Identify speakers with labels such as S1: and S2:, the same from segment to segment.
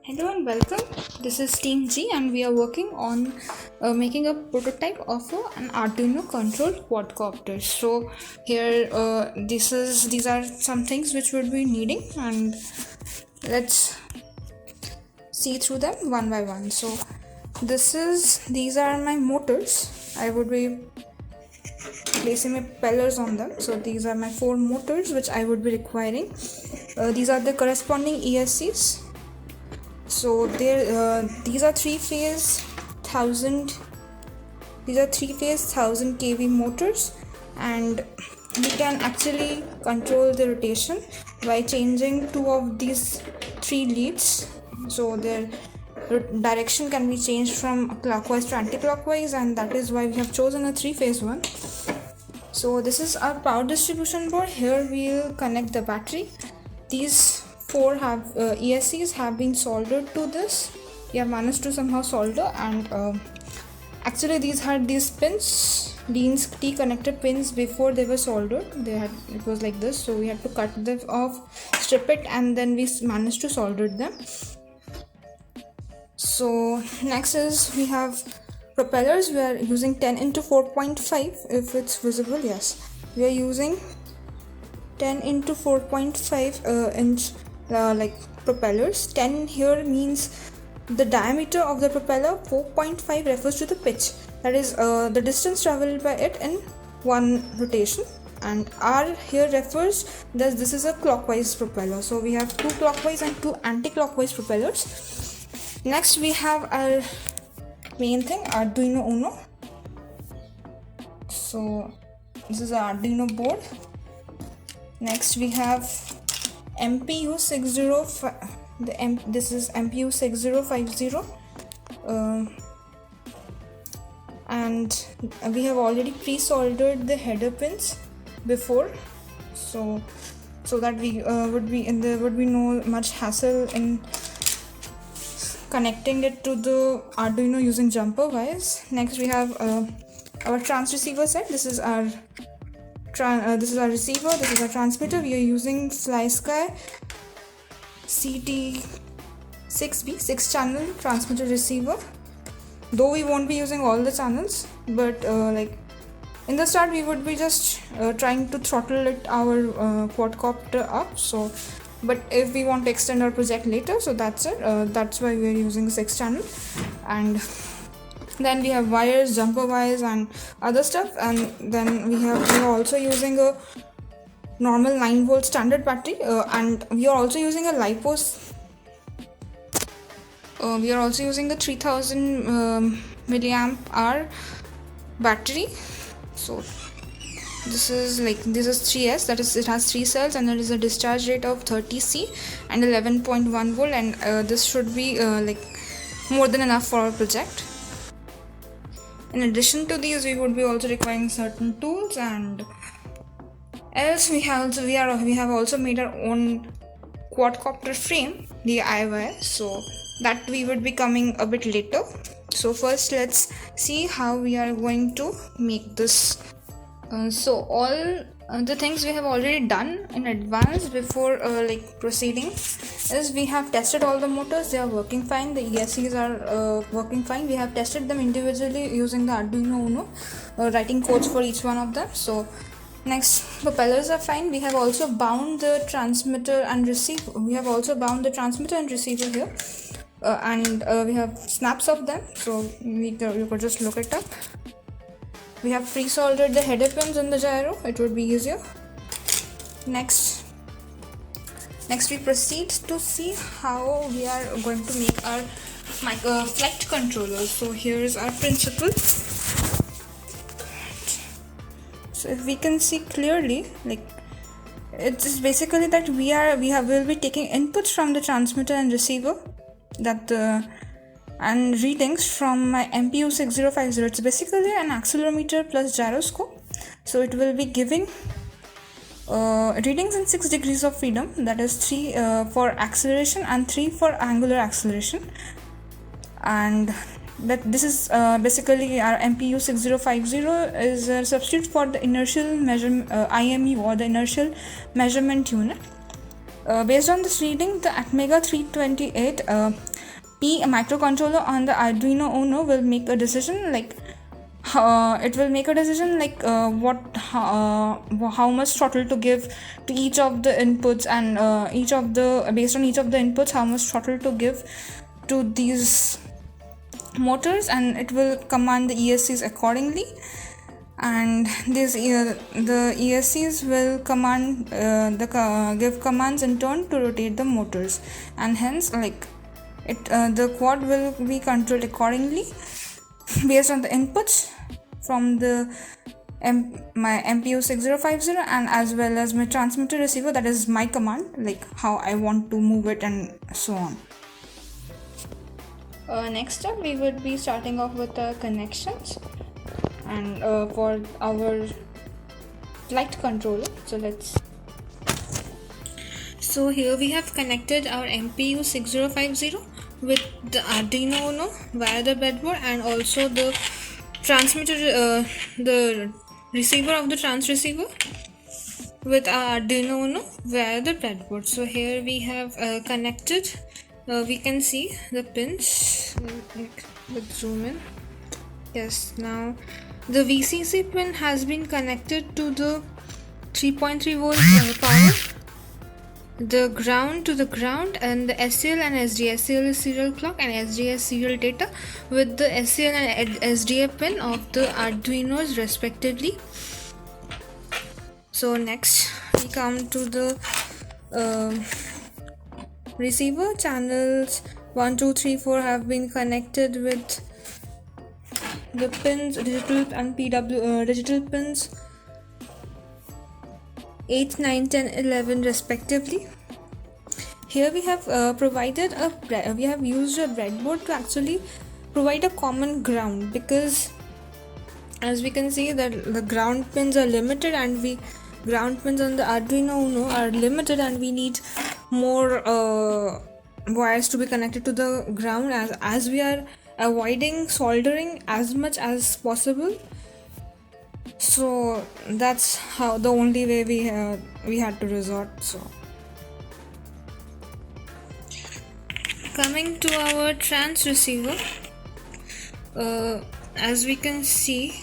S1: Hello and welcome. This is Team G and we are working on making a prototype of an Arduino controlled quadcopter. So here these are some things which we'll be needing, and let's see through them one by one. So these are my motors. I would be placing my propellers on them. So these are my 4 motors which I would be requiring. These are the corresponding ESCs. So these are 3-phase 1000 kV motors, and we can actually control the rotation by changing 2 of these 3 leads. So their direction can be changed from clockwise to anti-clockwise, and that is why we have chosen a 3-phase one. So this is our power distribution board. Here we'll connect the battery. These 4 ESCs have been soldered to this. We have managed to somehow solder, and actually these had these pins, these T-connected pins, before they were soldered. It was like this, so we had to cut them off, strip it, and then we managed to solder them. So next is we have propellers. We are using 10 into 4.5, if it's visible. Yes, we are using 10 into 4.5 inch like propellers. 10 here means the diameter of the propeller. 4.5 refers to the pitch, that is the distance traveled by it in one rotation, and R here refers that this is a clockwise propeller. So we have 2 clockwise and 2 anti-clockwise propellers. Next we have our main thing, Arduino Uno. So this is our Arduino board. Next we have MPU 605. This is MPU 6050, and we have already pre-soldered the header pins before, so that we would be no much hassle in connecting it to the Arduino using jumper wires. Next we have our transceiver set. This is our receiver. This is our transmitter. We are using FlySky CT6B 6-channel transmitter receiver. Though we won't be using all the channels, but like in the start we would be just trying to throttle our quadcopter up. So, but if we want to extend our project later, so that's it. That's why we are using 6-channel, and then we have wires, jumper wires, and other stuff. And then we are also using a normal 9-volt standard battery, and we are also using a LiPo. We are also using a 3000 milliamp hour battery. So this is 3S, that is, it has 3 cells, and there is a discharge rate of 30C and 11.1 volt, and this should be more than enough for our project. In addition to these, we would be also requiring certain tools, and else we have also made our own quadcopter frame, the DIY, so that we would be coming a bit later. So first let's see how we are going to make this. So all the things we have already done in advance before proceeding is we have tested all the motors. They are working fine. The ESCs are working fine. We have tested them individually using the Arduino Uno, writing codes for each one of them. So next, propellers are fine. We have also bound the transmitter and receiver. Here, and we have snaps of them, so you could just look it up. We have pre-soldered the header pins in the gyro. It would be easier. Next we proceed to see how we are going to make our flight controller. So here is our principle. So if we can see clearly, it's basically that we'll be taking inputs from the transmitter and receiver, and readings from my MPU 6050. It's basically an accelerometer plus gyroscope. So it will be giving readings in 6 degrees of freedom, that is 3 for acceleration and 3 for angular acceleration, and that this is basically our MPU 6050 is a substitute for the inertial IMU, or the inertial measurement unit. Based on this reading, the Atmega 328 P microcontroller on the Arduino Uno will make a decision like it will make a decision like how much throttle to give to each of the inputs, and based on each of the inputs how much throttle to give to these motors, and it will command the ESCs accordingly. And the ESCs will give commands in turn to rotate the motors, and hence the quad will be controlled accordingly based on the inputs from my MPU 6050, and as well as my transmitter receiver, that is my command, like how I want to move it and so on. Next up, we would be starting off with the connections, and for our flight controller. So here we have connected our MPU 6050 with the Arduino Uno via the breadboard, and also the transmitter, the receiver of the transceiver with our Arduino Uno via the breadboard. So here we have connected. We can see the pins. Let's zoom in. Yes, now the VCC pin has been connected to the 3.3 volt power, the ground to the ground, and the SCL and SDA. SCL is serial clock and SDA is serial data, with the SCL and SDA pin of the Arduinos respectively. So next we come to the receiver. Channels 1, 2, 3, 4 have been connected with the pins, digital and digital pins 8, 9, 10, 11 respectively. Here we have we have used a breadboard to actually provide a common ground, because as we can see that the ground pins are limited, and ground pins on the Arduino Uno are limited, and we need more wires to be connected to the ground, as we are avoiding soldering as much as possible. So that's how the only way we had to resort. So coming to our trans receiver, as we can see,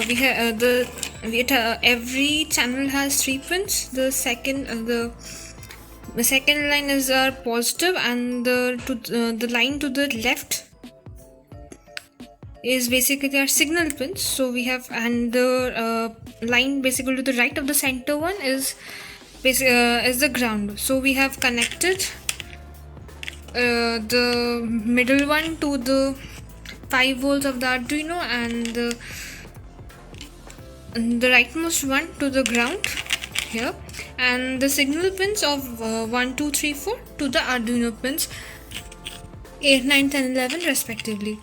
S1: we have every channel has 3 pins. The second line is our positive, and the line to the left is basically our signal pins. So we have, and the line basically to the right of the center one is the ground. So we have connected the middle one to the 5 volts of the Arduino, and the rightmost one to the ground here, and the signal pins of 1, 2, 3, 4 to the Arduino pins 8, 9, 10, 11 respectively.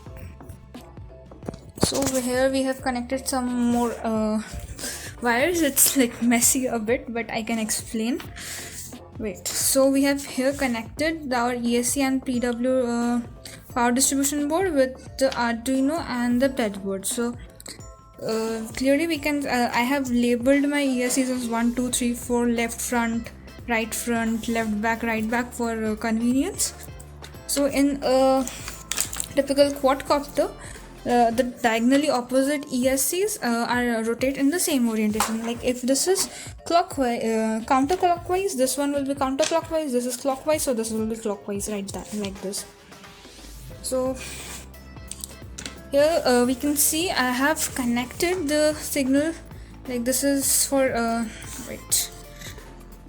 S1: So over here we have connected some more wires. It's like messy a bit, but I can explain. Wait, so we have here connected our ESC and PW power distribution board with the Arduino and the breadboard. So clearly we can I have labeled my ESCs as 1, 2, 3, 4, left front, left back, right back for convenience. So in a typical quadcopter, the diagonally opposite ESCs are rotate in the same orientation. Like if this is clockwise, counterclockwise, this one will be counterclockwise. This is clockwise, so this will be clockwise, like this. So here we can see I have connected the signal, like this is for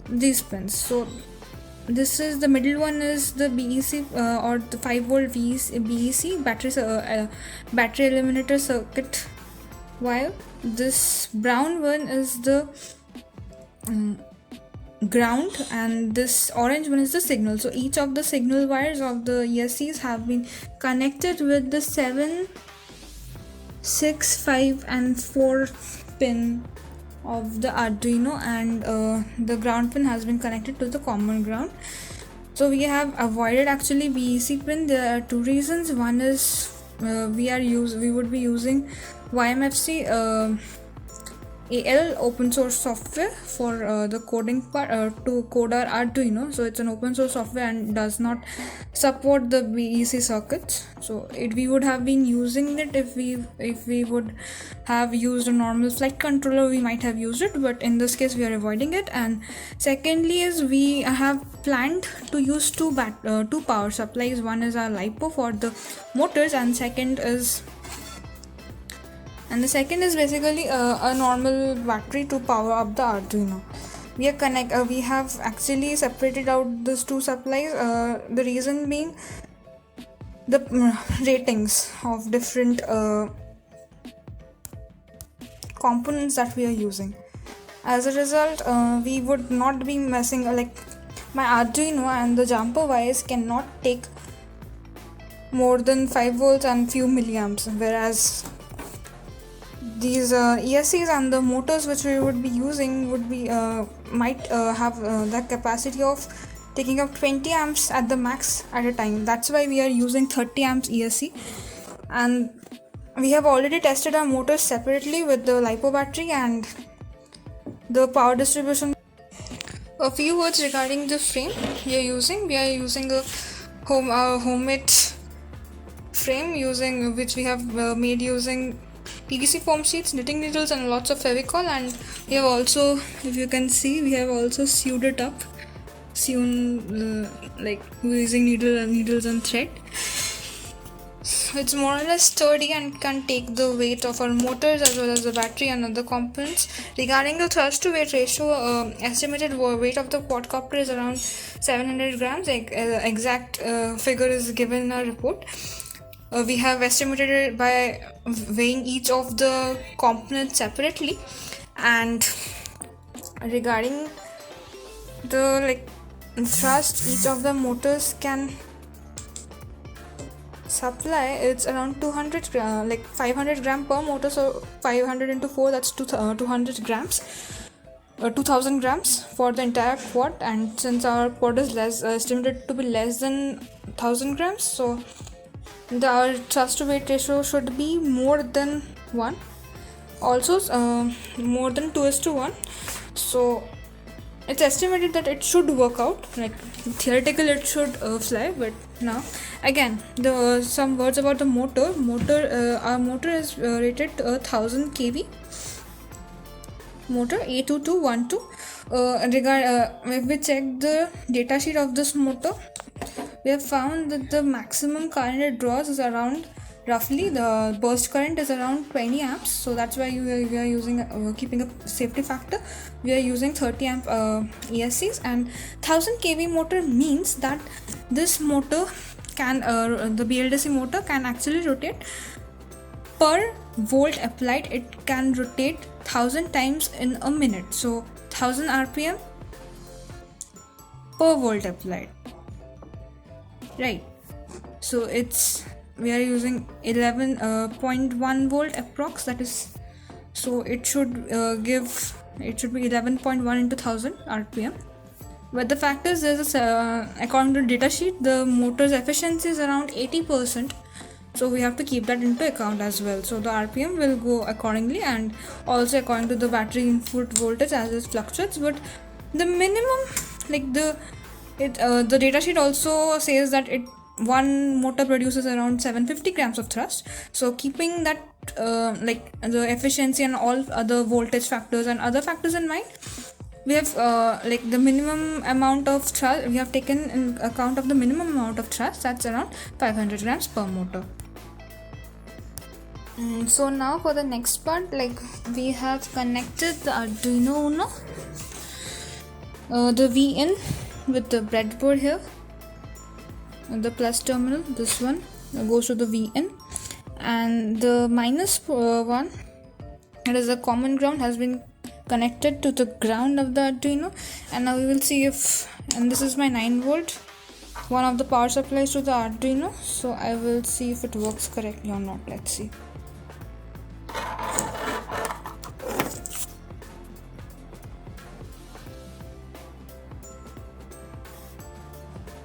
S1: these pins. So this is the middle one is the BEC or the 5 volt BEC battery eliminator circuit, while this brown one is the ground, and this orange one is the signal. So each of the signal wires of the ESCs have been connected with the 7, 6, 5 and 4 pin of the Arduino, and the ground pin has been connected to the common ground. So we have avoided actually BEC pin. There are 2 reasons. One is we would be using YMFC AL open source software for the coding part to code our Arduino. So it's an open source software and does not support the BEC circuits. So we would have been using it if we would have used a normal flight controller, we might have used it, but in this case we are avoiding it. And secondly is we have planned to use two power supplies. One is our LiPo for the motors, and the second is basically a normal battery to power up the Arduino. We have actually separated out these two supplies. The reason being the ratings of different components that we are using. As a result, we would not be messing like my Arduino and the jumper wires cannot take more than 5 volts and few milliamps, whereas these ESCs and the motors which we would be using would be might have the capacity of taking up 20 amps at the max at a time. That's why we are using 30 amps ESC, and we have already tested our motors separately with the LiPo battery and the power distribution. A few words regarding the frame we are using. We are using a homemade frame which we have made using PVC foam sheets, knitting needles, and lots of Fevicol. And we have also, if you can see, we have also sewed it up, like using needles and thread. It's more or less sturdy and can take the weight of our motors as well as the battery and other components. Regarding the thrust to weight ratio, estimated weight of the quadcopter is around 700 grams. Exact figure is given in our report. We have estimated it by weighing each of the components separately. And regarding the thrust each of the motors can supply, it's around 500 gram per motor. So 500 into 4, that's 200 grams, 2000 grams for the entire quad. And since our quad is estimated to be less than 1000 grams, so our thrust to weight ratio should be more than 1, also more than 2:1. So it's estimated that it should work out, like theoretically it should fly. But now again, some words about the motor. Our motor is rated 1000 kV motor, A2212. If we check the datasheet of this motor, we have found that the maximum current it draws is around, roughly the burst current is around 20 amps. So that's why we are using keeping a safety factor, we are using 30 amp ESCs. And 1000 kV motor means that this motor can the BLDC motor can actually rotate per volt applied. It can rotate 1000 times in a minute, so 1000 RPM per volt applied, right? So we are using 11.1 volt approx, that is, so it should be 11.1 into 1000 RPM. But the fact is, according to the datasheet, the motor's efficiency is around 80%, so we have to keep that into account as well. So the RPM will go accordingly, and also according to the battery input voltage as it fluctuates. But the minimum, the datasheet also says that one motor produces around 750 grams of thrust. So keeping that the efficiency and all other voltage factors and other factors in mind, we have the minimum amount of thrust, we have taken in account of the minimum amount of thrust, that's around 500 grams per motor. So now for the next part, we have connected the Arduino Uno, the VIN with the breadboard here, the plus terminal, this one goes to the VIN, and the minus one, it is a common ground, has been connected to the ground of the Arduino. And now we will see and this is my 9 volt, one of the power supplies to the Arduino. So I will see if it works correctly or not. Let's see.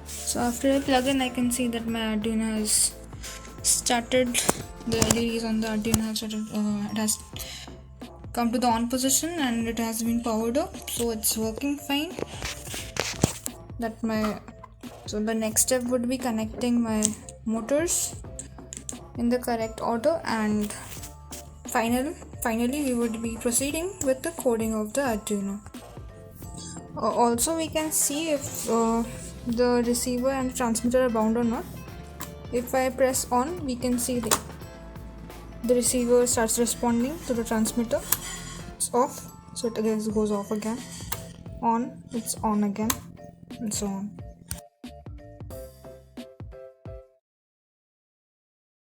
S1: So after I plug in, I can see that my Arduino has started, the LEDs on the Arduino has started, it has come to the on position and it has been powered up, so it's working fine. So the next step would be connecting my motors in the correct order, and finally we would be proceeding with the coding of the Arduino. Also we can see if the receiver and transmitter are bound or not. If I press on, we can see the receiver starts responding to the transmitter. It's off, so it again goes off again. On, it's on again, and so on.